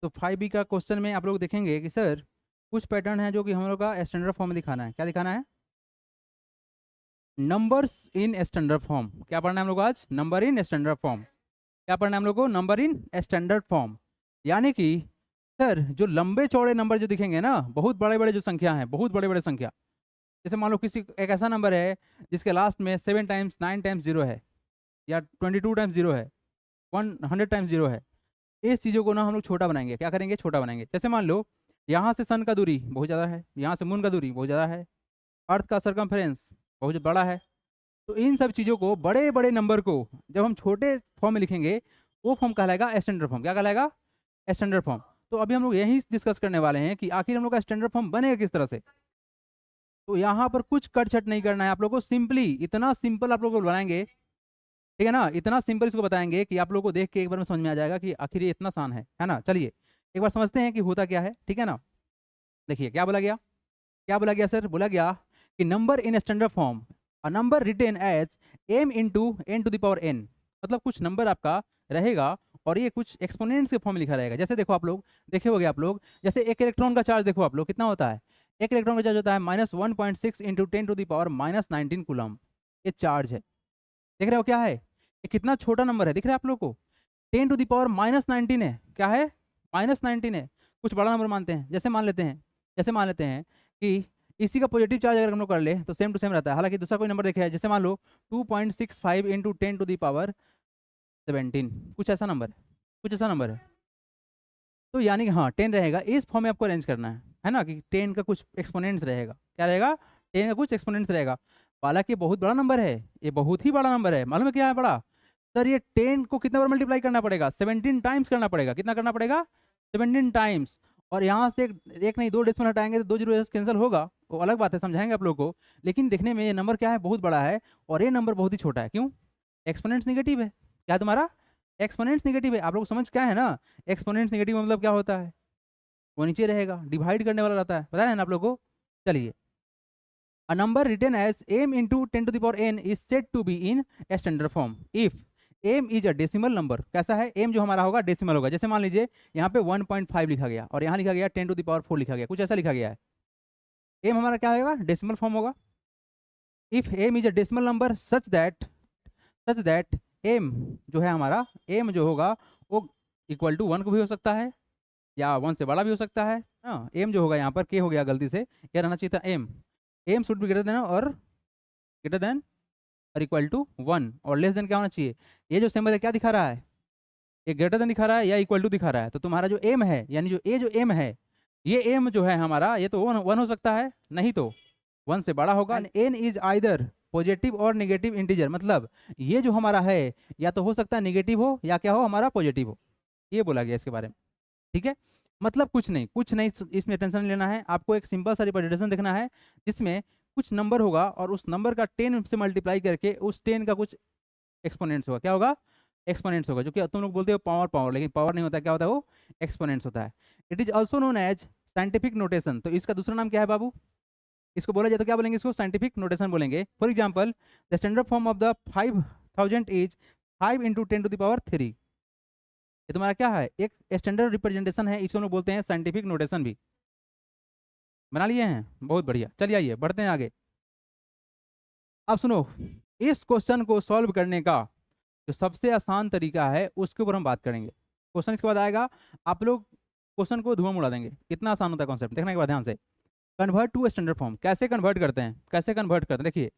तो 5B का question में आप लोग देखेंगे कि सर कुछ पैटर्न है जो कि हम लोग का स्टैंडर्ड फॉर्म में दिखाना है। क्या दिखाना है? Numbers in standard form. क्या पढ़ना है हम लोग आज? Number in standard form. क्या पढ़ना है हम लोग को? Number in standard form. यानी कि सर जो लंबे चौड़े नंबर जो दिखेंगे ना, बहुत बड़े बड़े जो संख्या हैं, बहुत बड़े बड़े संख्या, जैसे मान लो किसी एक ऐसा नंबर है जिसके लास्ट में 7 टाइम्स 9 टाइम्स जीरो है, या 22 टाइम्स जीरो है, 100 टाइम्स जीरो है। इस चीज़ों को ना हम लोग छोटा बनाएंगे। क्या करेंगे? छोटा बनाएंगे। जैसे मान लो यहाँ से सन का दूरी बहुत ज़्यादा है, यहाँ से मून का दूरी बहुत ज़्यादा है, अर्थ का सरकमफ्रेंस बहुत बड़ा है। तो इन सब चीज़ों को, बड़े बड़े नंबर को जब हम छोटे फॉर्म में लिखेंगे, वो फॉर्म कहलाएगा स्टैंडर्ड फॉर्म। क्या कहलाएगा? Standard form. तो अभी हम लोग यही डिस्कस करने वाले हैं कि आखिर हम लोग का स्टैंडर्ड फॉर्म बनेगा किस तरह से। तो यहाँ पर कुछ कट छट नहीं करना है आप लोग को, सिंपली इतना सिंपल आप लोग को बनाएंगे, ठीक है ना, इतना सिंपल इसको बताएंगे कि आप लोग को देख के एक बार में समझ में आ जाएगा कि आखिर ये इतना आसान है ना। चलिए एक बार समझते हैं कि होता क्या है, ठीक है ना। देखिए क्या बोला गया, क्या बोला गया सर? बोला गया कि number in standard form, a number written as m into n to the power n। मतलब कुछ नंबर आपका रहेगा और ये कुछ एक्सपोनेंट्स के फॉर्म में लिखा रहेगा। जैसे देखो आप लोग देखे होगे आप लोग, जैसे एक इलेक्ट्रॉन का चार्ज देखो आप लोग कितना होता है। एक इलेक्ट्रॉन का चार्ज होता है -1.6 into 10 to the power -19 coulomb. ये चार्ज है। देख रहे हो क्या है? ये कितना छोटा नंबर है, दिख रहा है आप लोग को? 10 टू द पावर -19 है। क्या है? -19 है। कुछ बड़ा नंबर मानते हैं, जैसे मान लेते हैं, जैसे मान लेते हैं कि इसी का पॉजिटिव चार्ज अगर हम लोग कर ले तो सेम टू सेम रहता है। हालांकि दूसरा कोई नंबर देखे है, जैसे मान लो 2.65 इंटू 10 टू द पावर 17, कुछ ऐसा नंबर है, कुछ ऐसा नंबर है। तो यानी कि हाँ 10 रहेगा, इस फॉर्म में आपको अरेंज करना है ना, कि 10 का कुछ एक्सपोनेंट्स रहेगा। क्या रहेगा? 10 का कुछ एक्सपोनेंट्स रहेगा। हालांकि बहुत बड़ा नंबर है, ये बहुत ही बड़ा नंबर है। मालूम है क्या है बड़ा? सर ये 10 को कितने बार मल्टीप्लाई करना पड़ेगा? 17 टाइम्स करना पड़ेगा। कितना करना पड़ेगा? 17 टाइम्स। और यहाँ से एक नहीं दो डेसिमल हटाएंगे तो दो जीरो कैंसिल होगा, वो अलग बात है, समझाएंगे आप लोग को। लेकिन देखने में ये नंबर क्या है? बहुत बड़ा है, और ये नंबर बहुत ही छोटा है। क्यों? एक्सपोनेंट्स नेगेटिव है। क्या तुम्हारा? एक्सपोनेंट्स नेगेटिव है। आप लोग समझ क्या है ना, एक्सपोनेंट्स नेगेटिव मतलब क्या होता है? वो नीचे रहेगा, डिवाइड करने वाला रहता है, पता है ना आप लोग को। चलिए, a number written as m into 10 to the power n is said to be in standard form if m is a decimal number। कैसा है? m जो हमारा होगा डेसिमल होगा। जैसे मान लीजिए यहाँ पे 1.5 लिखा गया और यहाँ लिखा गया 10 टू द पावर 4 लिखा गया, कुछ ऐसा लिखा गया है। m हमारा क्या होगा? डेसिमल फॉर्म होगा। If m is a decimal number such that m जो है हमारा, m जो होगा वो इक्वल टू 1 को भी हो सकता है, या 1 से बड़ा भी हो सकता है। हाँ, m जो होगा यहाँ पर k हो गया, गलती से क्या रहना चाहिए था? m should be greater than और ग्रेटर देन और इक्वल टू 1, और लेस देन क्या होना चाहिए? ये जो सिंबल है क्या दिखा रहा है? ये ग्रेटर देन दिखा रहा है या इक्वल टू दिखा रहा है? तो तुम्हारा जो एम है, यानी जो ए जो एम है, ये एम जो है हमारा, ये तो वन हो सकता है, नहीं तो 1 से बड़ा होगा। एन इज आइदर पॉजिटिव और नेगेटिव इंटीजर। मतलब ये जो हमारा है या तो हो सकता है नेगेटिव हो या क्या हो, हमारा पॉजिटिव हो। ये बोला गया इसके बारे में, ठीक है। मतलब कुछ नहीं, कुछ नहीं, इसमें टेंशन नहीं लेना है आपको। एक सिंपल सा रिप्रेजेंटेशन देखना है जिसमें कुछ नंबर होगा और उस नंबर का 10 से मल्टीप्लाई करके उस 10 का कुछ एक्सपोनेंट्स होगा। क्या होगा? एक्सपोनेंट्स होगा। जो कि तुम लोग बोलते हो पावर, पावर, लेकिन पावर नहीं होता, क्या होता है वो? एक्सपोनेंट्स होता है। It is also known as scientific notation. तो इसका दूसरा नाम क्या है बाबू? इसको बोला जाए तो क्या बोलेंगे? इसको साइंटिफिक नोटेशन बोलेंगे। For example the standard form of the 5000 is 5 into 10 to the power 3। ये तुम्हारा क्या है? एक स्टैंडर्ड रिप्रेजेंटेशन है, इसको हम लोग बोलते हैं साइंटिफिक नोटेशन भी। बना लिए हैं? बहुत बढ़िया। चलिए आइए बढ़ते हैं आगे। अब सुनो, इस क्वेश्चन को सॉल्व करने का जो सबसे आसान तरीका है उसके ऊपर हम बात करेंगे। क्वेश्चन इसके बाद आएगा, आप लोग क्वेश्चन को धुआं उड़ा देंगे। कितना आसान होता है कॉन्सेप्ट, देखने के बाद ध्यान से। कन्वर्ट टू स्टैंडर्ड फॉर्म, कैसे कन्वर्ट करते हैं? कैसे कन्वर्ट करते हैं देखिए।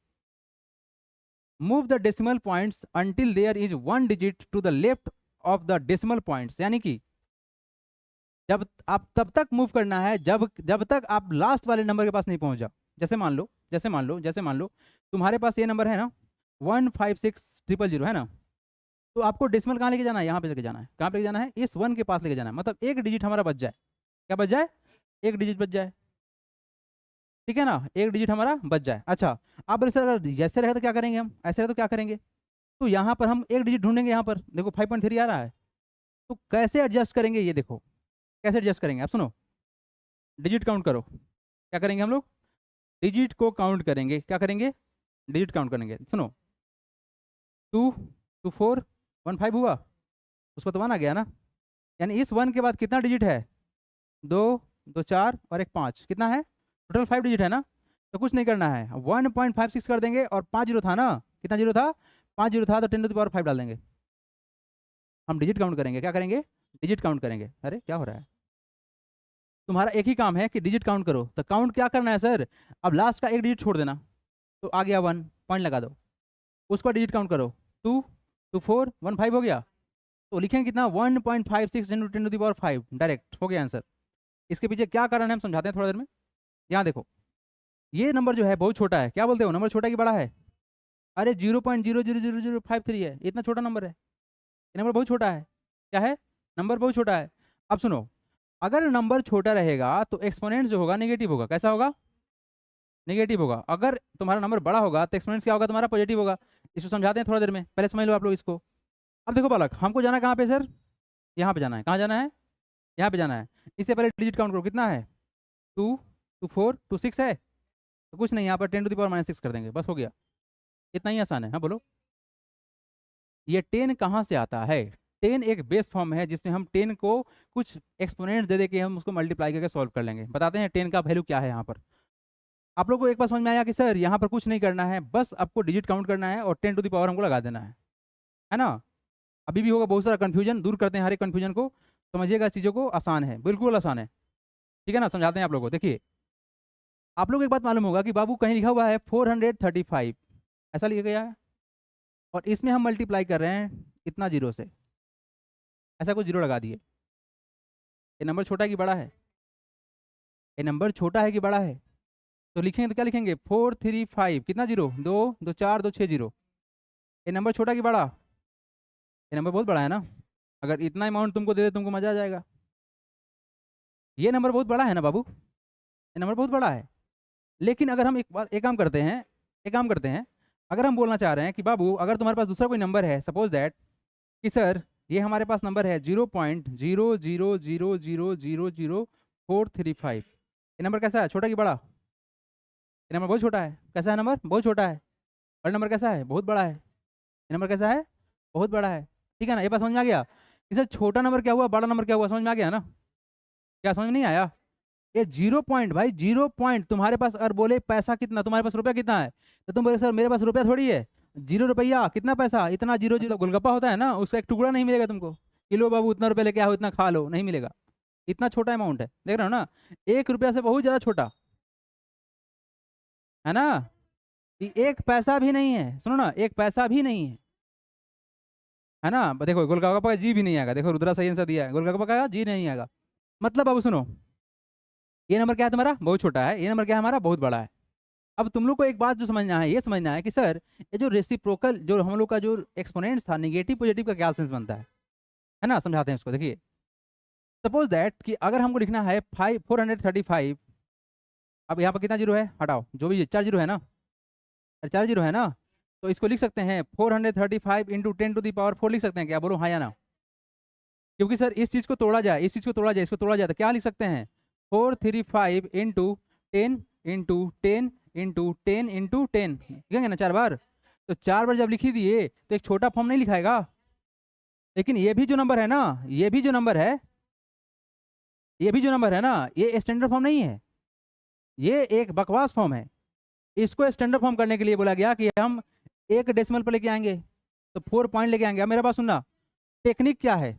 Move the decimal points until there is 1 digit to the left of the decimal points. यानी कि जब आप तब तक मूव करना है जब जब तक आप लास्ट वाले नंबर के पास नहीं पहुंच जाओ। जैसे मान लो तुम्हारे पास ये नंबर है ना, 156000 है ना। तो आपको डेसिमल कहाँ लेके जाना है? यहाँ पे लेके जाना है। कहाँ पे लेके जाना है? इस 1 के पास लेके जाना है। मतलब एक डिजिट हमारा बच जाए। क्या बच जाए? एक डिजिट बच जाए, ठीक है ना, एक डिजिट हमारा बच जाए। अच्छा, अब सर अगर जैसे रहे तो क्या करेंगे? हम ऐसे रहे तो क्या करेंगे? तो यहाँ पर हम एक डिजिट ढूंढेंगे। यहाँ पर देखो 5.3 आ रहा है, तो कैसे एडजस्ट करेंगे? ये देखो कैसे एडजस्ट करेंगे। आप सुनो, डिजिट काउंट करो। क्या करेंगे हम लोग? डिजिट को काउंट करेंगे। क्या करेंगे? डिजिट काउंट करेंगे। सुनो, 2 2 4 1 5 हुआ, उसको तो 1 आ गया ना। यानी इस 1 के बाद कितना डिजिट है, 2, 2 4 और एक 5, कितना है टोटल 5 डिजिट है ना। तो कुछ नहीं करना है, 1.56 कर देंगे और 5 जीरो था ना, कितना जीरो था, 5 जीरो था, तो 10⁵ डाल देंगे। हम डिजिट काउंट करेंगे, क्या करेंगे, डिजिट काउंट करेंगे। अरे क्या हो रहा है, तुम्हारा एक ही काम है कि डिजिट काउंट करो। तो काउंट क्या करना है सर, अब लास्ट का एक डिजिट छोड़ देना, तो आ गया 1, पॉइंट लगा दो, उसका डिजिट काउंट करो, 2 2 4 1 5 हो गया। तो लिखेंगे कितना, 1.56 इंटू 10⁵ डायरेक्ट हो गया आंसर। इसके पीछे क्या कारण है हम समझाते हैं थोड़ा देर में। यहाँ देखो, ये नंबर जो है बहुत छोटा है, क्या बोलते हो, नंबर छोटा है कि बड़ा है, अरे 0.000053 है, इतना छोटा नंबर है, ये नंबर बहुत छोटा है, क्या है, नंबर बहुत छोटा है। अब सुनो, अगर नंबर छोटा रहेगा तो एक्सपोनेंट जो होगा नेगेटिव होगा, कैसा होगा, नेगेटिव होगा। अगर तुम्हारा नंबर बड़ा होगा तो एक्सपोनेंट क्या होगा, तुम्हारा पॉजिटिव होगा। इसको समझाते हैं थोड़ा देर में, पहले समझ लो आप लोग इसको। अब देखो बालक, हमको जाना कहाँ पे सर, यहाँ पे जाना है, कहाँ जाना है, यहाँ पे जाना है। इससे पहले डिजिट काउंट करो, कितना है, 2 2 4 2 6 है, तो कुछ नहीं, यहाँ पर 10⁻⁻6 कर देंगे, बस हो गया। इतना ही आसान है। हाँ बोलो, ये 10 कहाँ से आता है, 10 एक बेस फॉर्म है जिसमें हम 10 को कुछ एक्सपोनेंट दे दे के हम उसको मल्टीप्लाई करके सॉल्व कर लेंगे। बताते हैं 10 का वैल्यू क्या है यहाँ पर। आप लोग को एक बार समझ में आया कि सर यहाँ पर कुछ नहीं करना है, बस आपको डिजिट काउंट करना है और 10⁻ हमको लगा देना है ना। अभी भी होगा बहुत सारा कन्फ्यूजन, दूर करते हैं हर एक कन्फ्यूजन को, समझिएगा चीज़ों को, आसान है, बिल्कुल आसान है, ठीक है ना। समझाते हैं आप लोगों को। देखिए, आप लोग को एक बात मालूम होगा कि बाबू कहीं लिखा हुआ है 435, ऐसा लिखा गया है, और इसमें हम मल्टीप्लाई कर रहे हैं इतना जीरो से, ऐसा कुछ जीरो लगा दिए। ये नंबर छोटा है कि बड़ा है, ये नंबर छोटा है कि बड़ा है, तो लिखेंगे तो क्या लिखेंगे, 435, कितना जीरो, 2 2 4 2 6 जीरो। ये नंबर छोटा कि बड़ा, ये नंबर बहुत बड़ा है ना। अगर इतना अमाउंट तुमको दे दे तुमको मजा आ जाएगा। ये नंबर बहुत बड़ा है ना बाबू, ये नंबर बहुत बड़ा है। लेकिन अगर हम एक काम करते हैं, एक काम करते हैं, अगर हम बोलना चाह रहे हैं कि बाबू अगर तुम्हारे पास दूसरा कोई नंबर है, सपोज दैट कि सर ये हमारे पास नंबर है 0.00000435, ये नंबर कैसा है, छोटा कि बड़ा, ये नंबर बहुत छोटा है। कैसा है नंबर, बहुत छोटा है। और नंबर कैसा है, बहुत बड़ा है। ये नंबर कैसा है, बहुत बड़ा है, ठीक है ना। ये बात समझ में आ गया कि सर छोटा नंबर क्या हुआ, बड़ा नंबर क्या हुआ, समझ में आ गया ना। क्या समझ में नहीं आया, ये 0 पॉइंट भाई, 0 पॉइंट तुम्हारे पास, अगर बोले पैसा कितना, तुम्हारे पास रुपया कितना है, तो तुम बोले सर मेरे पास रुपया थोड़ी है, 0 रुपया, कितना पैसा, इतना, 0 0 गोलगप्पा होता है ना, उसका एक टुकड़ा नहीं मिलेगा तुमको, किलो बाबू इतना रुपया लेके आओ इतना खा लो, नहीं मिलेगा। इतना छोटा अमाउंट है, देख रहे हो ना, 1 रुपया से बहुत ज्यादा छोटा है ना। ये एक पैसा भी नहीं है, सुनो ना, एक पैसा भी नहीं है ना। देखो गोलगप्पा का जी भी नहीं आएगा, देखो रुद्रा सही आंसर दिया है, गोलगप्पा का जी नहीं आएगा। मतलब बाबू सुनो, ये नंबर क्या है तुम्हारा, बहुत छोटा है, ये नंबर क्या है हमारा, बहुत बड़ा है। अब तुम लोग को एक बात जो समझना है, ये समझना है कि सर ये जो रेसिप्रोकल, जो हम लोग का जो एक्सपोनेंट्स था, नेगेटिव पॉजिटिव का क्या सेंस बनता है ना, समझाते हैं इसको। देखिए, सपोज दैट कि अगर हमको लिखना है 435, अब यहाँ पर कितना जीरो है, हटाओ जो भी 4 जीरो है ना, 4 जीरो है ना, तो इसको लिख सकते हैं 435 इंटू 10⁻4 लिख सकते हैं क्या, बोलो हाँ या ना। क्योंकि सर इस चीज़ को तोड़ा जाए, इस चीज़ को तोड़ा जाए, इसको तोड़ा जाए, तो क्या लिख सकते हैं, 435 इंटू 10 इंटू 10 इंटू 10 इंटू 10, लिखेंगे ना 4 बार। तो 4 बार जब लिखी दिए तो एक छोटा फॉर्म नहीं लिखाएगा। लेकिन ये भी जो नंबर है ना, ये भी जो नंबर है, ये भी जो नंबर है ना, ये स्टैंडर्ड फॉर्म नहीं है, ये एक बकवास फॉर्म है। इसको स्टैंडर्ड फॉर्म करने के लिए बोला गया कि हम एक डेसिमल पर लेके आएंगे, तो 4 पॉइंट लेके आएंगे। अब मेरा बात सुनना, टेक्निक क्या है,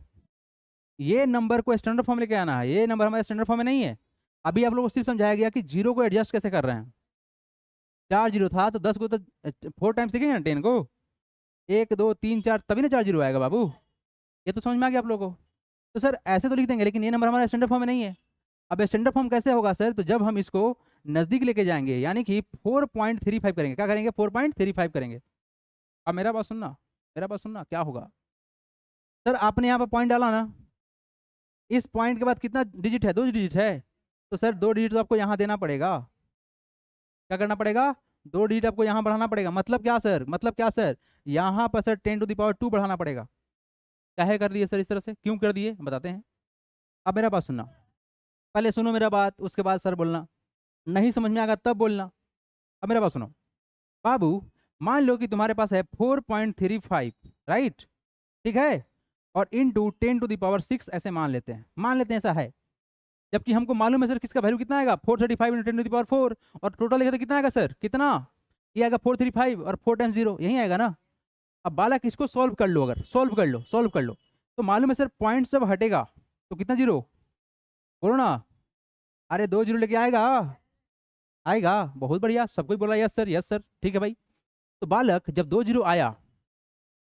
ये नंबर को स्टैंडर्ड फॉर्म लेके आना है, ये नंबर हमारे स्टैंडर्ड फॉर्म में नहीं है। अभी आप लोगों को सिर्फ समझाया गया कि जीरो को एडजस्ट कैसे कर रहे हैं। 4 जीरो था तो 10 को तो 4 टाइम्स लिखेंगे ना 10 को, 1 2 3 4, तभी ना 4 जीरो आएगा बाबू। ये तो समझ में आ गया आप लोगों को। तो सर ऐसे तो लिख देंगे, लेकिन ये नंबर हमारा स्टैंडर्ड फॉर्म में नहीं है। अब स्टैंडर्ड फॉर्म कैसे होगा सर, तो जब हम इसको नज़दीक लेके जाएंगे, यानी कि 4.35 करेंगे, क्या करेंगे, 4.35 करेंगे। अब मेरा बात सुनना, मेरा बात सुनना, क्या होगा सर, आपने यहाँ पर पॉइंट डाला ना, इस पॉइंट के बाद कितना डिजिट है, 2 डिजिट है, तो सर 2 डिजिट तो आपको यहाँ देना पड़ेगा। क्या करना पड़ेगा, 2 डिजिट आपको यहाँ बढ़ाना पड़ेगा। मतलब क्या सर, मतलब क्या सर, यहाँ पर सर 10⁻² बढ़ाना पड़ेगा। काहे कर दिए सर इस तरह से, क्यों कर दिए, बताते हैं। अब मेरा बात सुनना, पहले सुनो मेरा बात, उसके बाद सर बोलना, नहीं समझ में आएगा तब बोलना। अब मेरा बात सुनो बाबू, मान लो कि तुम्हारे पास है 4.35, राइट, ठीक है। और इंटू 10⁶ ऐसे मान लेते हैं, ऐसा है, जबकि हमको मालूम है सर किसका वैल्यू कितना आएगा 435 इंटू 10⁴ और टोटल लिखे तो कितना आएगा सर, कितना ये आएगा 435 और 4 टाइम्स 0 यही आएगा ना। अब बालक इसको सॉल्व कर लो, अगर सॉल्व कर लो तो मालूम है सर पॉइंट जब हटेगा तो कितना जीरो, बोलो ना, अरे 2 जीरो लेके आएगा, बहुत बढ़िया, सब कोई बोला यस सर, ठीक है भाई। तो बालक जब 2 जीरो आया,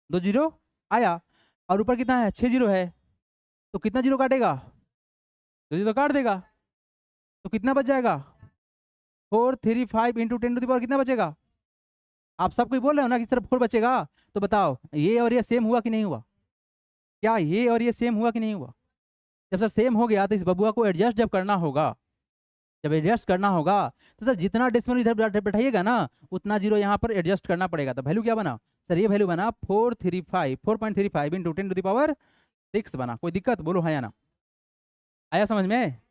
2 जीरो आया और ऊपर कितना है 6 जीरो है, तो कितना जीरो काटेगा, 2 जीरो काट देगा, तो कितना बच जाएगा 435 इंटू 10⁻, कितना बचेगा, आप सब कोई बोल रहे हो ना कि सिर्फ 4 बचेगा, तो बताओ ये और ये सेम हुआ कि नहीं हुआ, क्या ये और ये सेम हुआ कि नहीं हुआ। जब सर सेम हो गया तो इस बबुआ को एडजस्ट जब करना होगा, तो सर जितना डेसिमल इधर बैठाइएगा ना उतना जीरो यहाँ पर एडजस्ट करना पड़ेगा। तो वैल्यू क्या बना सर, ये वैल्यू बना 4.35 इंटू 10⁶ बना। कोई दिक्कत बोलो हाँ या ना, आया समझ में।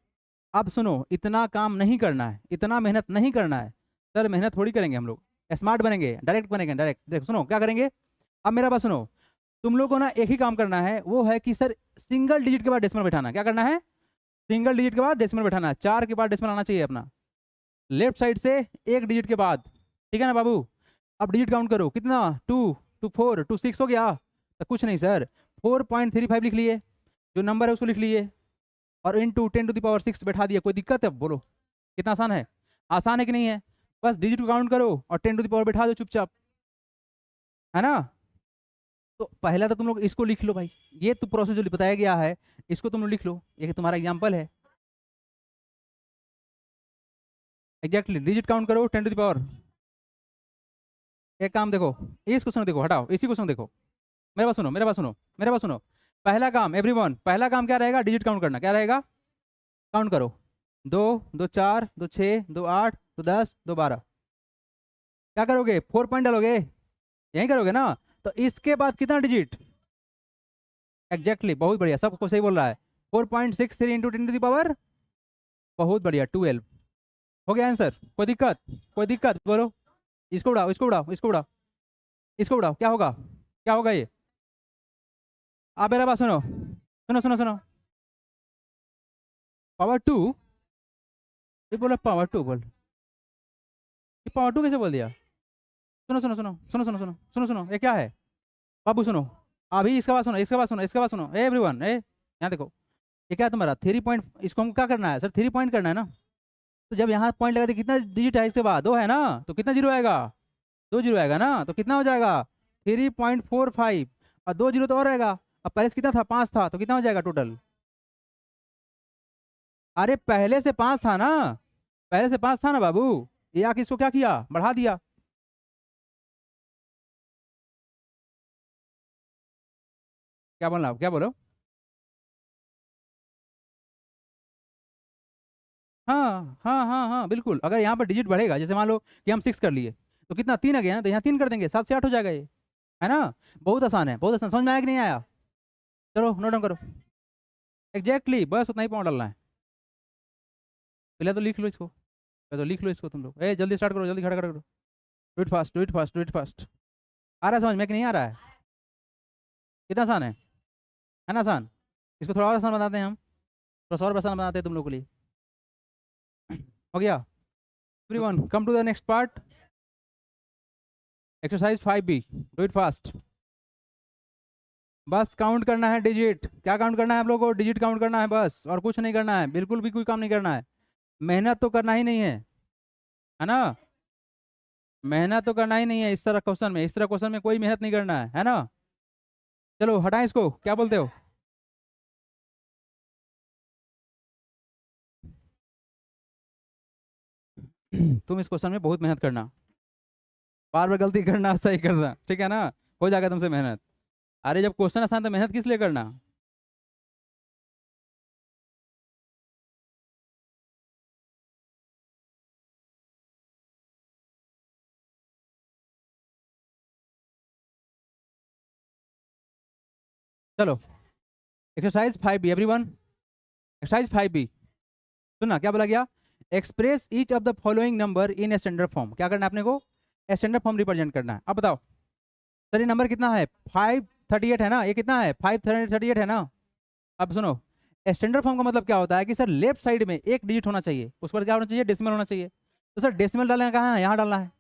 अब सुनो, इतना काम नहीं करना है, इतना मेहनत नहीं करना है सर, मेहनत थोड़ी करेंगे हम लोग, स्मार्ट बनेंगे, डायरेक्ट बनेंगे, डायरेक्ट। देखो सुनो क्या करेंगे, अब मेरा बात सुनो, तुम लोग को ना एक ही काम करना है, वो है कि सर सिंगल डिजिट के बाद डेसिमल बैठाना। क्या करना है, सिंगल डिजिट के बाद डेसिमल बैठाना है, 4 के बाद डेसिमल आना चाहिए अपना, लेफ्ट साइड से एक डिजिट के बाद, ठीक है ना बाबू। अब डिजिट काउंट करो, कितना 2 2 4 2 6 हो गया, तो कुछ नहीं सर 4.35 लिख लिए, जो नंबर है उसको लिख लिए और इंटू 10⁶ बैठा दिया। कोई दिक्कत है बोलो, कितना आसान है, आसान है कि नहीं है, बस डिजिट को काउंट करो और 10⁻ बैठा दो चुपचाप, है ना। तो पहला तो तुम लोग इसको लिख लो भाई, ये तो प्रोसेस जो बताया गया है इसको तुम लोग लिख लो, ये तुम्हारा एग्जाम्पल है। एग्जैक्टली डिजिट काउंट करो 10⁻। एक काम देखो, इस क्वेश्चन देखो, हटाओ इसी क्वेश्चन देखो, मेरे पास सुनो। पहला काम एवरीवन, पहला काम क्या रहेगा, डिजिट काउंट करना। क्या रहेगा, काउंट करो, 2 2 4 2 6 2 8 2 10 2 12। क्या करोगे, 4 पॉइंट डालोगे, यही करोगे ना। तो इसके बाद कितना डिजिट, एग्जैक्टली बहुत बढ़िया, सबको सही बोल रहा है, 4.63 इंटू 10⁻, बहुत बढ़िया 12 हो गया आंसर। कोई दिक्कत बोलो, इसको उड़ाओ, क्या होगा ये। आप मेरा बात सुनो, पावर 2, ये बोला पावर 2 बोल, ये पावर 2 कैसे बोल दिया। सुनो, ये क्या है बाबू, सुनो अभी इसका बात सुनो एवरीवन, यहाँ देखो, ये क्या है तुम्हारा 3 पॉइंट, इसको हम क्या करना है सर, 3 पॉइंट करना है ना। तो जब यहाँ पॉइंट लगा दे, कितना डिजिट है इसके बाद 2 है ना, तो कितना जीरो आएगा, 2 जीरो आएगा ना, तो कितना हो जाएगा 3.45 और 2 जीरो तो और आएगा। अब पहले से कितना था, 5 था, तो कितना हो जाएगा टोटल, अरे पहले से 5 था ना, बाबू, ये आके इसको क्या किया, बढ़ा दिया। क्या बोलो, हाँ बिल्कुल। अगर यहाँ पर डिजिट बढ़ेगा, जैसे मान लो कि हम 6 कर लिए, तो कितना 3 आ गया ना, तो यहाँ 3 कर देंगे, 7 से 8 हो जाएगा ये, है ना। बहुत आसान है, समझ में आया कि नहीं आया, चलो नोट डाउन करो। एग्जैक्टली बस उतना ही पाउंड डालना है। पहले तो लिख लो इसको तुम लोग, जल्दी स्टार्ट करो, जल्दी खड़ा करो, डू इट फास्ट। आ रहा है समझ में कि नहीं आ रहा है, कितना आसान है ना आसान। इसको थोड़ा और आसान बनाते हैं हम, थोड़ा सा और आसान बनाते हैं तुम लोग के लिए। हो गया everyone, come to the next part, exercise 5B, do it fast. बस काउंट करना है डिजिट, क्या काउंट करना है आप लोगों को, डिजिट काउंट करना है बस, और कुछ नहीं करना है, बिल्कुल भी कोई काम नहीं करना है, मेहनत तो करना ही नहीं है ना, मेहनत तो करना ही नहीं है। इस तरह क्वेश्चन में कोई मेहनत नहीं करना है ना। चलो हटाएं इसको, क्या बोलते हो। तुम इस क्वेश्चन में बहुत मेहनत करना, बार बार गलती करना, सही करना, ठीक है ना, हो जाएगा तुमसे मेहनत। अरे जब क्वेश्चन आसान तो मेहनत किस लिए करना। चलो exercise 5B everyone, exercise 5B, सुनना क्या बोला गया, express each of the following number in standard form. क्या करना है अपने को, स्टैंडर्ड फॉर्म रिप्रेजेंट करना है। अब बताओ सर ये नंबर कितना है, 538 है ना, ये कितना है 538 है ना। अब सुनो, स्टैंडर्ड फॉर्म का मतलब क्या होता है कि सर लेफ्ट साइड में एक डिजिट होना चाहिए, उस पर क्या होना चाहिए, डेसिमल होना चाहिए। तो सर डेसिमल डालना है कहाँ है, यहाँ डालना है।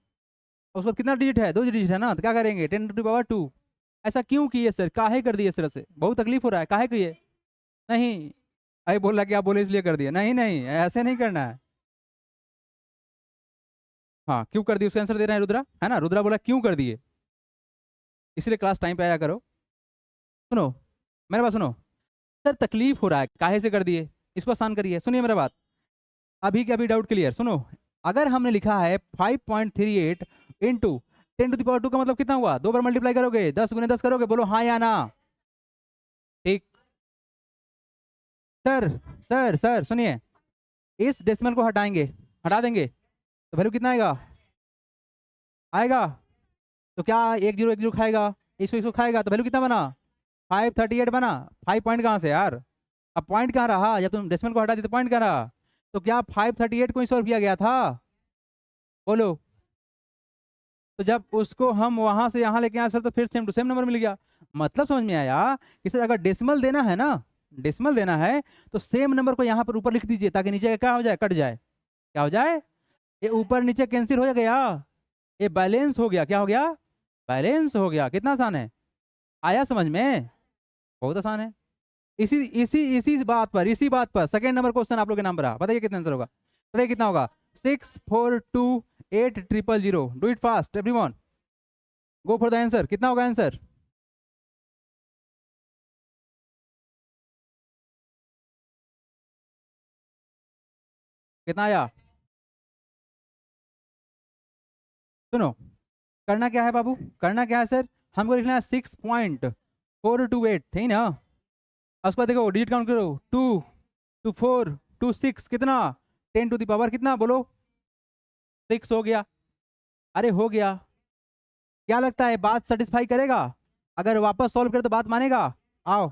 उस पर कितना डिजिट है, 2 डिजिट है ना, तो क्या करेंगे 10⁻²। ऐसा क्यों किए सर, काहे कर दिए इस तरह से, बहुत तकलीफ हो रहा है, काहे किए। नहीं, अरे बोल रहा कि आप बोले इसलिए कर दिया, नहीं नहीं ऐसे नहीं करना है। हाँ क्यों कर दिए उसका आंसर दे रहे हैं रुद्रा, है ना, रुद्रा बोला क्यों कर दिए, इसलिए क्लास टाइम पे आया करो। सुनो मेरे बात सुनो, सर तकलीफ हो रहा है काहे से कर दिए, इसको आसान करिए, सुनिए मेरा बात, अभी के अभी डाउट क्लियर। सुनो, अगर हमने लिखा है 5.38 इंटू 10⁻² का मतलब कितना हुआ, 2 बार मल्टीप्लाई करोगे, 10 × 10 करोगे, बोलो हाँ या ना। ठीक। सर सर सर सुनिए, इस डेसिमल को हटाएंगे, हटा देंगे तो वैल्यू कितना आएगा, आएगा तो क्या 1 0 1 0 खाएगा, इसको खाएगा, तो वैल्यू कितना बना, 538 बना। 5 पॉइंट कहाँ से यार, अब पॉइंट कहाँ रहा, जब तुम डेसिमल को हटा दी तो पॉइंट कहाँ रहा, तो क्या 538 को ही सॉल्व किया गया था, बोलो। तो जब उसको हम वहां से यहाँ लेके आए सर, तो फिर सेम टू सेम नंबर मिल गया। मतलब समझ में आया कि सर अगर डेसिमल देना है ना, डेसिमल देना है तो सेम नंबर को यहाँ पर ऊपर लिख दीजिए, ताकि नीचे का क्या हो जाए, कट जाए, क्या हो जाए, ये ऊपर नीचे कैंसिल हो गया, ये बैलेंस हो गया, क्या हो गया, बैलेंस हो गया। कितना आसान है, आया समझ में, बहुत आसान है। इसी इसी इसी बात पर सेकंड नंबर क्वेश्चन आप लोग के नाम पर बताइए कितना आंसर होगा, बताइए कितना होगा, 6428000। Do it fast everyone, go for the answer, कितना होगा आंसर, कितना आया। सुनो, करना क्या है बाबू, करना क्या है सर, हमको लिखना है 6.428, ठीक ना। अब उसके बाद देखो डिजिट काउंट करो, 2 2 4 2 6, कितना, 10⁻, कितना बोलो, 6 हो गया। अरे हो गया, क्या लगता है बात सेटिस्फाई करेगा, अगर वापस सॉल्व करे तो बात मानेगा। आओ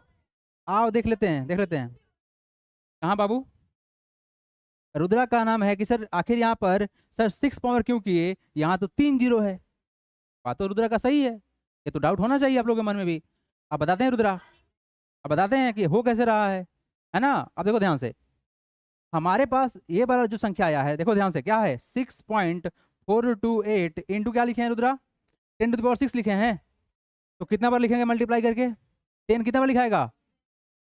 आओ देख लेते हैं, देख लेते हैं। कहाँ बाबू, रुद्रा का नाम है कि सर आखिर यहाँ पर सर 6 पावर क्यों किए, यहाँ तो 3 जीरो है। बात तो रुद्रा का सही है, ये तो डाउट होना चाहिए आप लोगों के मन में भी। आप बताते हैं रुद्रा, अब बताते हैं कि हो कैसे रहा है ना। अब देखो ध्यान से, हमारे पास ये वाला जो संख्या आया है, देखो ध्यान से, क्या है 6.428 इंटू क्या लिखे हैं रुद्रा, 10⁻6 लिखे हैं। तो कितना बार लिखेंगे मल्टीप्लाई करके, 10 कितना बार लिखाएगा,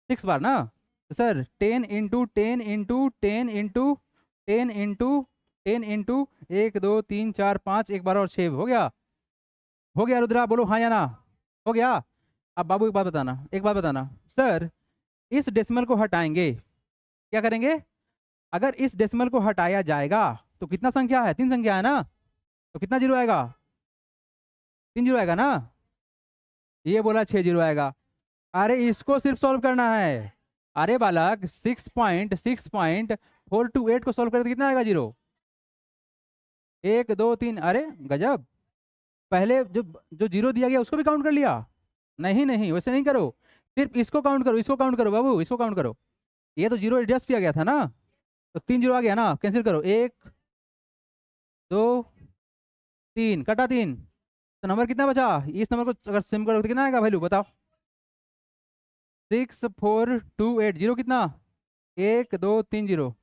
6 बार ना। तो सर 10 इंटू 1 2 3 4 5, एक बार और 6 हो गया, हो गया रुद्रा, बोलो हाँ या ना, हो गया। अब बाबू एक बात बताना, एक बात बताना, सर इस डेसिमल को हटाएंगे, क्या करेंगे, अगर इस डेसिमल को हटाया जाएगा तो कितना संख्या है, 3 संख्या है ना, तो कितना जीरो आएगा, 3 जीरो आएगा ना। ये बोला 6 जीरो आएगा, अरे इसको सिर्फ सॉल्व करना है। अरे बालक 6.428 को सॉल्व करें तो कितना आएगा जीरो, 1 2 3, अरे गजब, पहले जो जो जीरो दिया गया उसको भी काउंट कर लिया, नहीं नहीं वैसे नहीं करो, सिर्फ इसको काउंट करो, इसको काउंट करो बाबू, इसको काउंट करो। ये तो जीरो एडजस्ट किया गया था ना, तो 3 जीरो आ गया ना, कैंसिल करो, 1 2 3, कटा 3, तो नंबर कितना बचा, इस नंबर को अगर सिम करो तो कितना आएगा वैल्यू बताओ, 64280, कितना, 1 2 3 0,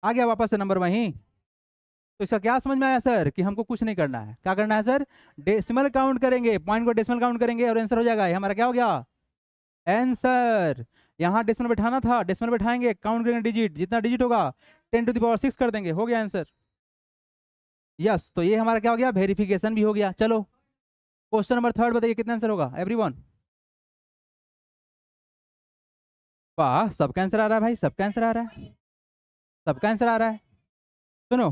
आ गया वापस से नंबर वहीं। तो इसका क्या समझ में आया सर, कि हमको कुछ नहीं करना है, क्या करना है सर, डेसिमल काउंट करेंगे, पॉइंट को डेसिमल काउंट करेंगे और आंसर हो जाएगा, ये हमारा क्या हो गया आंसर। यहाँ डेसिमल बैठाना था, डेसिमल बैठाएंगे, काउंट करेंगे डिजिट, जितना डिजिट होगा 10⁻6 कर देंगे, हो गया आंसर। यस, तो ये हमारा क्या हो गया, वेरिफिकेशन भी हो गया। चलो क्वेश्चन नंबर 3 बताइए कितना आंसर होगा एवरीवन। वाह, सबका आंसर आ रहा है भाई, सबका आंसर आ रहा है, सबका आंसर आ रहा है। सुनो,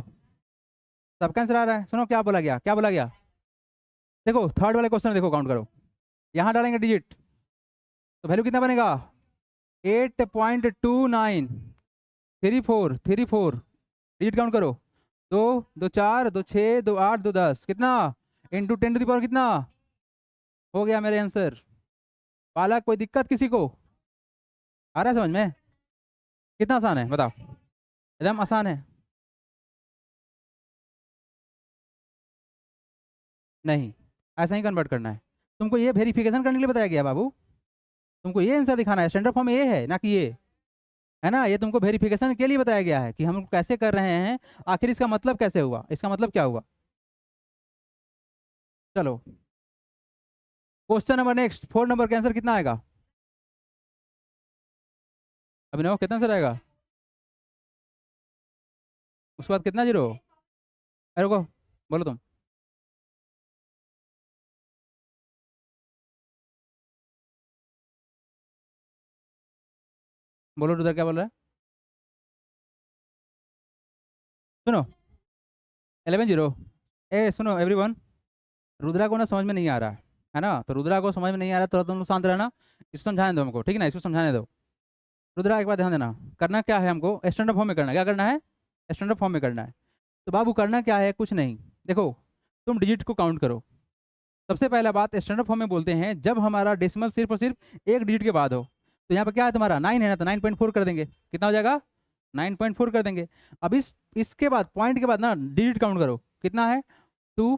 सबका आंसर आ रहा है, सुनो क्या बोला गया, क्या बोला गया, देखो थर्ड वाले क्वेश्चन देखो, काउंट करो, यहाँ डालेंगे डिजिट तो वैल्यू कितना बनेगा, 8.2934 डिजिट काउंट करो, 2 2 4 2 6 2 8 2 10, कितना, इंटू 10⁻, कितना, हो गया मेरे आंसर। पालक कोई दिक्कत किसी को, आ रहा है समझ में, कितना आसान है बताओ, एकदम आसान है। नहीं, ऐसा ही कन्वर्ट करना है, तुमको ये वेरिफिकेशन करने के लिए बताया गया बाबू, तुमको ये आंसर दिखाना है, स्टैंडर्ड फॉर्म ये है ना कि ये है ना, ये तुमको वेरिफिकेशन के लिए बताया गया है कि हम कैसे कर रहे हैं, आखिर इसका मतलब कैसे हुआ, इसका मतलब क्या हुआ। चलो क्वेश्चन नंबर नेक्स्ट, 4 नंबर का आंसर कितना आएगा अभिनव, कितना आंसर आएगा, उसके बाद कितना जीरो, अरे रुको, बोलो तुम, बोलो रुद्र क्या बोल रहा है, सुनो 11-0। ए सुनो एवरीवन, रुद्रा को ना समझ में नहीं आ रहा है ना, तो रुद्रा को समझ में नहीं आ रहा तो तुम लोग शांत रहना, इसको समझाने दो हमको, ठीक है ना, इसको समझाने दो। रुद्रा एक बार ध्यान देना, करना क्या है हमको, स्टैंडर्ड फॉर्म में करना है, क्या करना है, स्टैंडर्ड फॉर्म में करना है। तो बाबू करना क्या है, कुछ नहीं, देखो तुम डिजिट को काउंट करो। सबसे पहला बात, स्टैंडर्ड फॉर्म में बोलते हैं जब हमारा डेसिमल सिर्फ और सिर्फ एक डिजिट के बाद हो। तो यहाँ पर क्या है तुम्हारा 9 है ना, तो 9.4 कर देंगे, कितना हो जाएगा 9.4 कर देंगे। अब इसके बाद पॉइंट के बाद ना डिजिट काउंट करो, कितना है 2,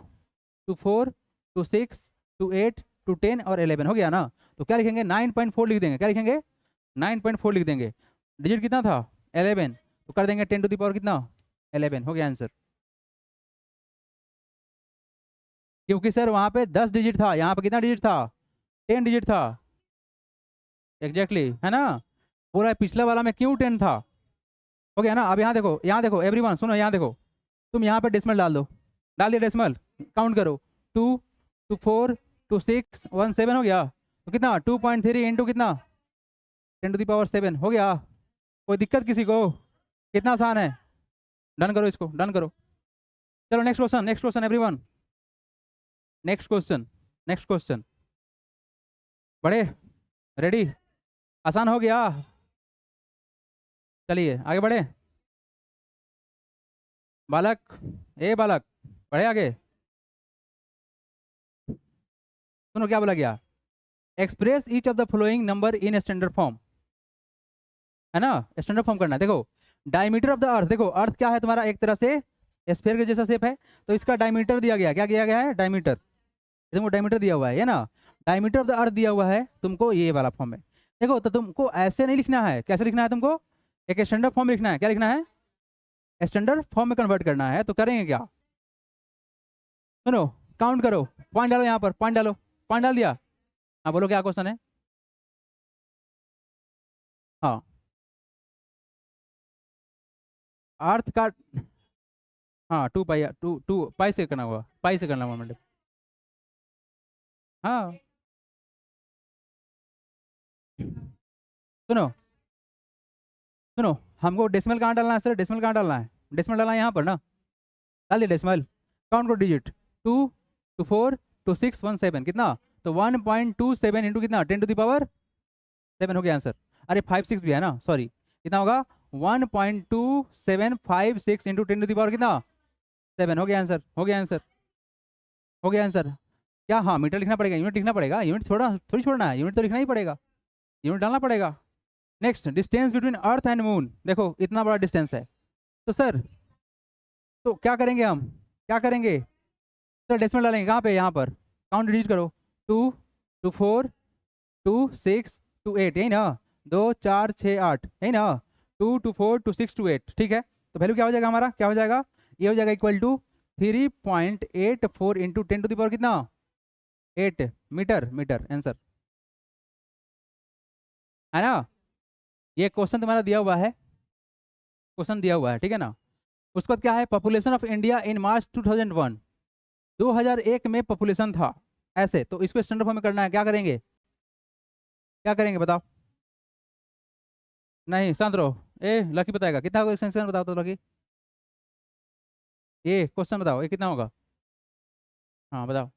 2 4, 2 6, 2 8, 2 10 और 11 हो गया ना। तो क्या लिखेंगे 9.4 लिख देंगे, क्या लिखेंगे 9.4 लिख देंगे। डिजिट कितना था 11, तो कर देंगे 10 टू द पावर कितना 11, हो गया आंसर। क्योंकि सर वहां पे 10 डिजिट था, यहाँ पे कितना डिजिट था 10 डिजिट था, एग्जैक्टली है ना। पूरा पिछला वाला में क्यों 10 था, हो गया ना। अब यहाँ देखो एवरीवन सुनो, यहाँ देखो, तुम यहाँ पे डेसिमल डाल दो, डाल दिया डेसिमल, काउंट करो 2, 2 4, 2 6, 1 7 हो गया। तो कितना 2.3 इंटू कितना 10 टू द पावर 7 हो गया। कोई दिक्कत किसी को, कितना आसान है, डन करो इसको, डन करो। चलो next question, next question everyone, next question, next question, बड़े रेडी, आसान हो गया, चलिए आगे बढ़े। बालक, ए बालक, बढ़े आगे, सुनो क्या बोला गया, express each of the following number in standard form, है ना, स्टैंडर्ड फॉर्म करना है। देखो डायमीटर ऑफ द अर्थ, देखो अर्थ क्या है तुम्हारा, एक तरह से स्फीयर के जैसा शेप है, तो इसका डायमीटर दिया गया, क्या दिया गया है डायमीटर, तुमको डायमीटर दिया हुआ है ना, डायमीटर ऑफ द अर्थ दिया हुआ है तुमको ये वाला फॉर्म में। देखो तो तुमको ऐसे नहीं लिखना है, कैसे लिखना है तुमको, एक स्टैंडर्ड फॉर्म में लिखना है, क्या लिखना है स्टैंडर्ड फॉर्म में कन्वर्ट करना है। तो करेंगे क्या, सुनो काउंट करो, पॉइंट डालो यहाँ पर, पॉइंट डालो, पॉइंट डाल दिया, हाँ बोलो क्या क्वेश्चन है, हाँ अर्थ का, हाँ 2 पाई, 2 पाई से करना हुआ, पाई से करना हुआ मतलब, हाँ सुनो, सुनो हमको डेसिमल कहाँ डालना है सर, डेसिमल कहाँ डालना है, डेसिमल डालना है यहाँ पर ना, डाल दिया डेसिमल, काउंट करो डिजिट 2, 2 4, 2 6, 1 7 कितना, तो 1.27 इंटू कितना 10 टू द पावर 7 हो गया आंसर। अरे 5 6 भी है ना, सॉरी, कितना होगा 1.2756 इंटू 10 टू द पावर कितना 7 हो गया आंसर, हो गया आंसर, हो गया आंसर। क्या हाँ मीटर लिखना पड़ेगा, यूनिट लिखना पड़ेगा, यूनिट थोड़ी छोड़ना है, यूनिट तो लिखना ही पड़ेगा, यूनिट डालना पड़ेगा। Next distance between earth and moon, देखो इतना बड़ा डिस्टेंस है, तो सर तो क्या करेंगे हम, क्या करेंगे सर, डेसिमल डालेंगे कहाँ पे, यहाँ पर काउंट डिलीट करो 2, 2 4, 2 6, 2 8 यही ना, 2 4 6 8 यही ना, 2 2 4 2 6 2 8 ठीक है। तो वैल्यू क्या हो जाएगा हमारा, क्या हो जाएगा, ये हो जाएगा equal to 3.84 into 10 to the power कितना 8 मीटर, मीटर आंसर है ना। ये क्वेश्चन तुम्हारा दिया हुआ है, क्वेश्चन दिया हुआ है ठीक है ना। उसके बाद क्या है, पॉपुलेशन ऑफ इंडिया इन मार्च 2001, 2001 में पॉपुलेशन था ऐसे, तो इसको स्टैंडर्ड फॉर्म में करना है, क्या करेंगे, क्या करेंगे बताओ, नहीं शांत रहो, ए लकी बताएगा कितना होगा, इसका बताओ तो लकी, ये क्वेश्चन बताओ ये कितना होगा, हाँ बताओ,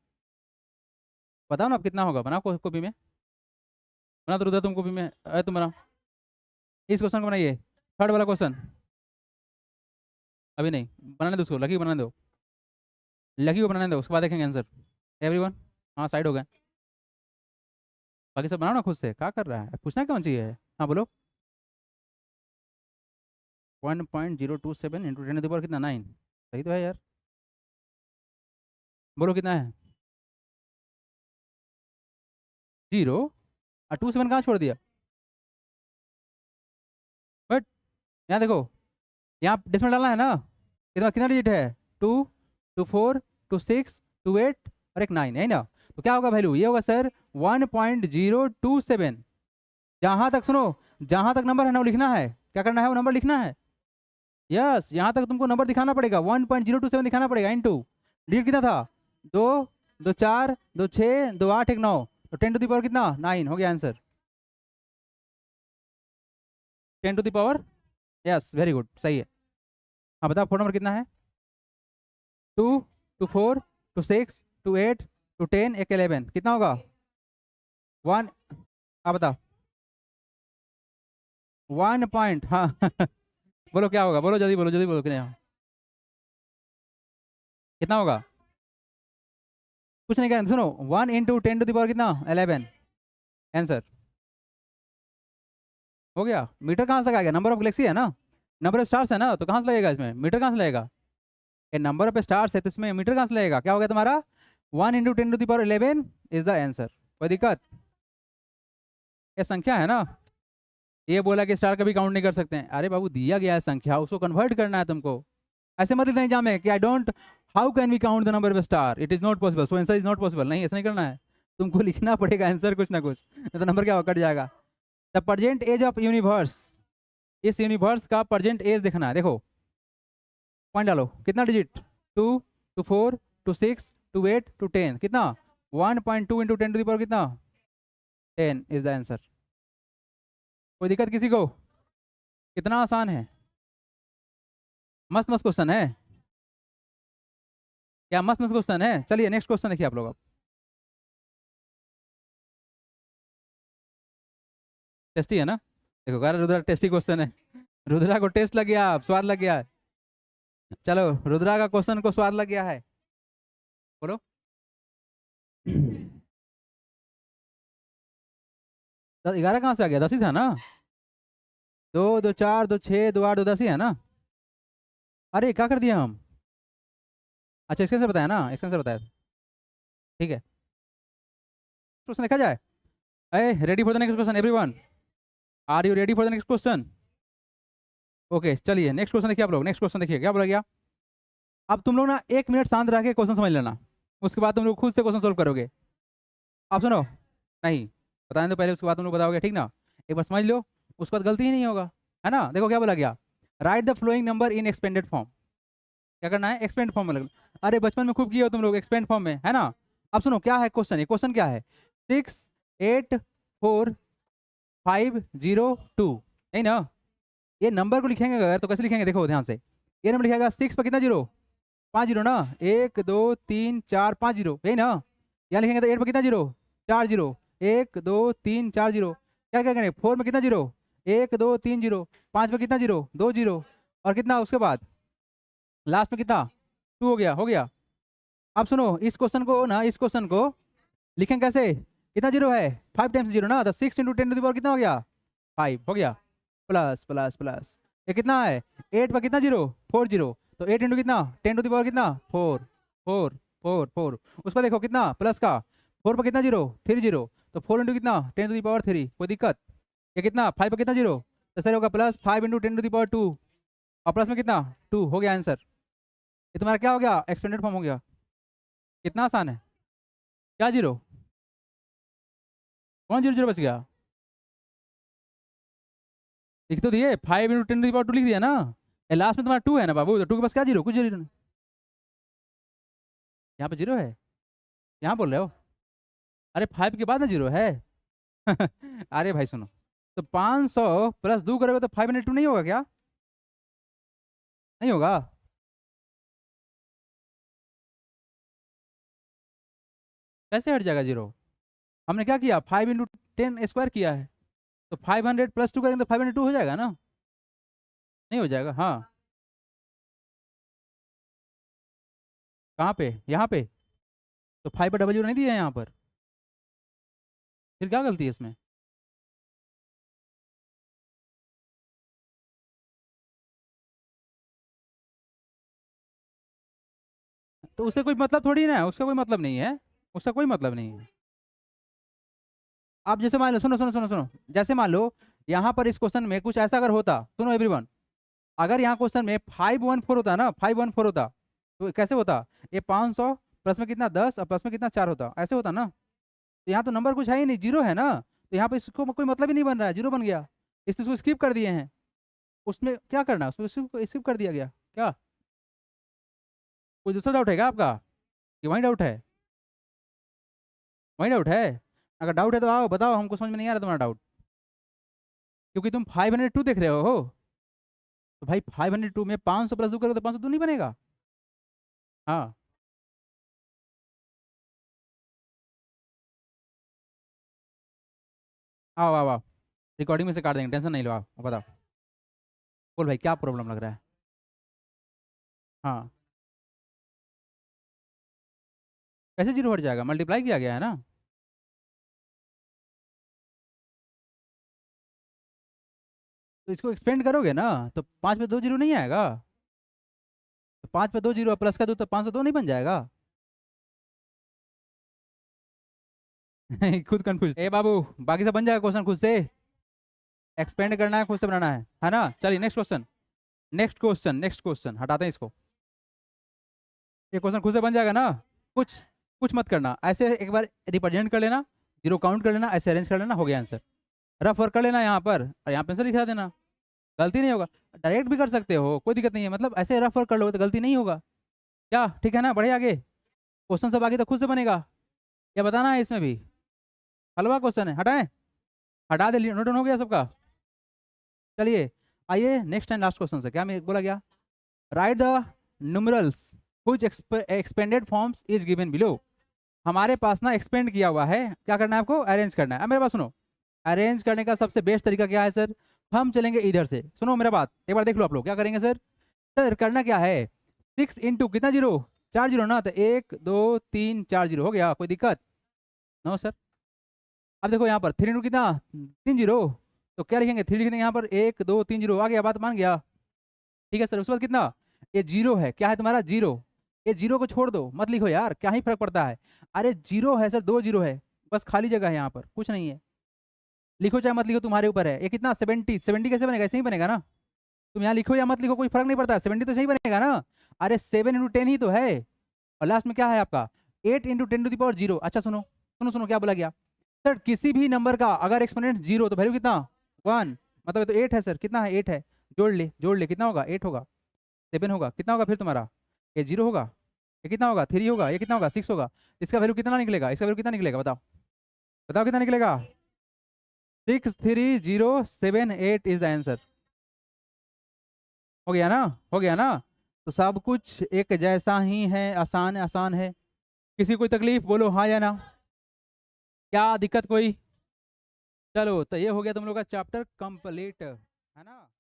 बताओ ना अब कितना होगा, बनाओ कॉपी में, बना तो रुदा तुम कॉपी में, अरे तुम बनाओ, इस क्वेश्चन को बनाइए, थर्ड वाला क्वेश्चन, अभी नहीं बनाने दो उसको, लकी को बनाने दो, लकी को बनाने दो, उसके बाद देखेंगे आंसर। एवरीवन हाँ साइड हो गए, बाकी सब बनाओ ना खुद से, क्या कर रहा है, पूछना कौन चाहिए, हाँ बोलो 1.027 इंटू 10 पावर कितना 9, सही तो है यार, बोलो कितना है, 0 और 2 7 कहाँ छोड़ दिया? बट यहाँ देखो, यहाँ डेसिमल डालना है ना, कितना कितना डिजिट है? 2 2 4 2 6 2 8 और एक 9 है ना। तो क्या होगा वैल्यू? ये होगा सर 1.027। जहाँ तक सुनो, जहाँ तक नंबर है ना वो लिखना है। क्या करना है? वो नंबर लिखना है। यस, यहाँ तक तुमको नंबर दिखाना पड़ेगा, 1.027 दिखाना पड़ेगा। इनटू डिजिट कितना था? 2 2 4 2 6 2 8 1 9, तो 10 टू द पावर कितना? 9 हो गया answer. 10 to the power, yes very good, सही है। हाँ बताओ, फोन नंबर कितना है? 2 2 4 2 6 2 8 2 10 एक 11, कितना होगा? 1। आप बताओ 1 पॉइंट, हाँ बोलो क्या होगा, बोलो जल्दी बोलो, जल्दी बोलो कितना कितना होगा? कुछ नहीं कहना, सुनो, 1 इंटू 10 टू द पावर कितना? 11, आंसर हो गया। मीटर कहाँ से आ गया? नंबर ऑफ गैलेक्सी है ना, नंबर ऑफ स्टार्स है ना, तो कहाँ से लगेगा इसमें? मीटर कहाँ से लगेगा? ये नंबर ऑफ स्टार्स है तो इसमें मीटर कहाँ से लगेगा? क्या हो गया तुम्हारा? 1 into 10 to the power 11 is the answer. कोई दिक्कत? ये संख्या है ना। ये बोला कि स्टार कभी काउंट नहीं कर सकते हैं, अरे बाबू दिया गया है संख्या, उसको कन्वर्ट करना है तुमको। ऐसे मत लिखना एग्जाम में कि I don't, how can we count the number of star, it is not possible, so answer is not possible. नहीं, ऐसा नहीं करना है, तुमको लिखना पड़ेगा आंसर कुछ ना कुछ, नहीं तो नंबर क्या होगा? कट जाएगा। The present age of universe, इस यूनिवर्स का प्रेजेंट एज देखना है। देखो पॉइंट डालो, कितना डिजिट? 2 2 4 2 6 2 8 2 10, कितना? 1.2 इंटू 10 टू द पावर कितना? 10 इज द आंसर। कोई दिक्कत किसी को? कितना आसान है, मस्त मस्त क्वेश्चन है क्या? मस्त मस्त क्वेश्चन है। चलिए नेक्स्ट क्वेश्चन देखिए आप लोग अब। टेस्टी है ना? देखो कह रहा रुद्रा टेस्टी क्वेश्चन है, रुद्रा को टेस्ट लग गया, स्वाद लग गया है। चलो रुद्रा का क्वेश्चन को स्वाद लग गया है, बोलो 11 कहाँ से आ गया? 10 ही था ना। 2 2 4 2 6 2 8 2 10 ही है ना। अरे क्या कर दिया हम? अच्छा इसके से बताया ना, इसके से बताया, ठीक है। क्वेश्चन देखा जाए। अरे ready for the next question everyone, are you ready for the next question? Okay चलिए नेक्स्ट क्वेश्चन देखिए आप लोग। नेक्स्ट क्वेश्चन देखिए क्या बोला गया। अब तुम लोग ना 1 मिनट शांत रह के क्वेश्चन समझ लेना, उसके बाद तुम लोग खुद से क्वेश्चन सोल्व करोगे। आप सुनो, नहीं बताने दो पहले, उसके बाद तुम लोग बताओगे, ठीक ना? एक बार समझ लो, उसके बाद गलती ही नहीं होगा, है ना। देखो क्या बोला गया, right the flowing number in expanded form. क्या करना है? एक्सपेंड फॉर्म में लगना। अरे बचपन में खूब किए हो तुम लोग एक्सपेंड फॉर्म में, है ना। अब सुनो क्या है क्वेश्चन, ये क्वेश्चन क्या है? 6 8 4 5 0 2, नहीं ना। ये नंबर को लिखेंगे अगर तो कैसे लिखेंगे? देखो ध्यान से, ये नंबर लिखेगा 6 पर कितना जीरो? 5 जीरो ना, 1 2 3 4 5 जीरो, यही ना। यहाँ लिखेंगे तो 8 पर कितना जीरो? 4 zero, 1 2 3 4 zero. क्या क्या करेंगे? 4 में कितना जीरो? 1 2 3 जीरो। 5 में कितना जीरो? 2 जीरो। और कितना उसके बाद लास्ट में कितना? 2 हो गया, हो गया। अब सुनो इस क्वेश्चन को ना, इस क्वेश्चन को लिखें कैसे? कितना जीरो है? 5 टाइम्स जीरो ना, तो 6 इंटू 10 टू द पावर कितना हो गया? 5 हो गया, प्लस प्लस प्लस, ये कितना है? 8 पर कितना जीरो? 4 जीरो, तो 8 इंटू कितना? 10 टू द पावर कितना? 4 4 4 4। उस पर देखो कितना प्लस का, 4 पर कितना जीरो? 3 जीरो, तो 4 इंटू कितना? 10 टू द पावर 3। कोई दिक्कत? ये कितना? 5 पर कितना जीरो? तो सर होगा plus 5 into 10 to the power 2, और प्लस में कितना? 2 हो गया आंसर। ये तुम्हारा क्या हो गया? एक्सपेंडेड फॉर्म हो गया। कितना आसान है। क्या जीरो? कौन जीरो जीरो बच गया? लिख तो दिए, 5 इंटू 10 टू द पावर 2 लिख दिया ना। लास्ट में तुम्हारा 2 है ना बाबू, तो 2 के पास क्या जीरो? कुछ जीरो नहीं। यहाँ पे जीरो है, यहाँ बोल रहे हो? अरे 5 के बाद ना जीरो है अरे भाई सुनो, तो 500 प्लस 2 करोगे तो 502 नहीं होगा क्या? नहीं होगा। कैसे हट जाएगा जीरो? हमने क्या किया? 5 इंटू 10 स्क्वायर किया है, तो 500 प्लस 2 करेंगे तो 502 हो जाएगा ना। नहीं हो जाएगा, हाँ। कहाँ पे? यहाँ पे। तो 5 पर डबल जीरो नहीं दिया है यहाँ पर, फिर क्या गलती है इसमें? तो उससे कोई मतलब थोड़ी ना है, उसका कोई मतलब नहीं है, उसका कोई मतलब नहीं है। आप जैसे मान लो, सुनो सुनो सुनो सुनो, जैसे मान लो यहाँ पर इस क्वेश्चन में कुछ ऐसा अगर होता, सुनो एवरीवन, अगर यहाँ क्वेश्चन में 514 होता ना, 514 होता, तो कैसे होता, ये 500 प्लस में कितना 10 और प्लस में कितना 4 होता, ऐसे होता ना। तो यहाँ तो नंबर कुछ है ही नहीं, जीरो है ना, तो यहाँ पे इसको कोई मतलब ही नहीं बन रहा है, जीरो बन गया, इसको स्किप कर दिए हैं। उसमें क्या करना, उसमें स्किप कर दिया गया क्या? कोई दूसरा डाउट है क्या आपका, कि वही डाउट है? वही डाउट है? अगर डाउट है तो आओ बताओ, हमको समझ में नहीं आ रहा तुम्हारा डाउट, क्योंकि तुम 502 देख रहे हो। तो भाई 502 में 500 प्लस 2 करोगे तो 502 नहीं बनेगा? हाँ, आओ आओ आओ, रिकॉर्डिंग में से काट देंगे, टेंशन नहीं लो, आओ बताओ। बोल भाई क्या प्रॉब्लम लग रहा है? हाँ, कैसे जीरो हट जाएगा, मल्टीप्लाई किया गया है ना। तो इसको एक्सपेंड करोगे ना, तो 5 पे 2 जीरो नहीं आएगा, तो 5 पे 2 जीरो प्लस का 2 तो 502 नहीं बन जाएगा? खुद कंफ्यूज ए बाबू, बाकी सब बन जाएगा क्वेश्चन खुद से, एक्सपेंड करना है खुद से बनाना है ना। चलिए next question, next question, next question हटाते हैं इसको, ये क्वेश्चन खुद से बन जाएगा ना, कुछ कुछ मत करना, ऐसे एक बार रिप्रेजेंट कर लेना, जीरो काउंट कर लेना, ऐसे अरेंज कर लेना, हो गया आंसर। रफ वर्क कर लेना यहाँ पर, और यहाँ पे आंसर लिखा देना, गलती नहीं होगा। डायरेक्ट भी कर सकते हो, कोई दिक्कत नहीं है, मतलब ऐसे रफ वर्क कर लोगे तो गलती नहीं होगा, क्या ठीक है ना? बढ़े आगे, क्वेश्चन सब आगे तो खुद से बनेगा, क्या बताना है इसमें भी? हलवा क्वेश्चन है, हटाएं? हटा दे, नोट डाउन हो गया सबका? चलिए आइए नेक्स्ट एंड लास्ट क्वेश्चन से, क्या मैं बोला गया, right the numerals which expanded forms is given below. हमारे पास ना एक्सपेंड किया हुआ है, क्या करना है आपको, अरेंज करना है। अब मेरे पास सुनो, अरेंज करने का सबसे बेस्ट तरीका क्या है सर, हम चलेंगे इधर से, सुनो मेरा बात एक बार देख लो आप लोग, क्या करेंगे सर, सर करना क्या है, 6 इंटू कितना जीरो, 4 जीरो ना, तो 1 2 3 4 जीरो हो गया, कोई दिक्कत? No sir. अब देखो यहाँ पर 3 इंटू कितना, 3 जीरो, तो क्या लिखेंगे, 3 लिखेंगे यहाँ पर, 1 2 3 जीरो, आ गया, बात मान गया, ठीक है सर। उसके बाद कितना, ये जीरो है, क्या है तुम्हारा जीरो, ये जीरो को छोड़ दो, मत लिखो यार, क्या ही फर्क पड़ता है, अरे जीरो है सर, 2 जीरो है, बस खाली जगह है यहाँ पर, कुछ नहीं है, लिखो चाहे मत लिखो तुम्हारे ऊपर है। ये कितना 70, 70 कैसे बनेगा, ऐसे ही बनेगा ना, तुम यहाँ लिखो या मत लिखो कोई फर्क नहीं पड़ता, 70 तो सही बनेगा ना। अरे 7 इंटू 10 ही तो है, और लास्ट में क्या है आपका, 8 इंटू 10 टू द पावर 0। अच्छा सुनो सुनो सुनो, क्या बोला गया सर, किसी भी नंबर का अगर एक्सपोनेंट जीरो तो वैल्यू कितना, 1, मतलब ये तो 8 है सर, कितना है 8 है, जोड़ ले कितना होगा, 8 होगा, 7 होगा, कितना होगा फिर तुम्हारा, ये 0 होगा, ये कितना होगा 3 होगा, ये कितना होगा 6 होगा, इसका वैल्यू कितना निकलेगा, इसका वैल्यू कितना निकलेगा, बताओ बताओ कितना निकलेगा, 63078 इज द आंसर। हो गया ना, हो गया ना। तो सब कुछ एक जैसा ही है, आसान आसान है, किसी कोई तकलीफ बोलो हाँ या ना, क्या दिक्कत कोई? चलो तो ये हो गया तुम लोग का चैप्टर कंप्लीट, है ना।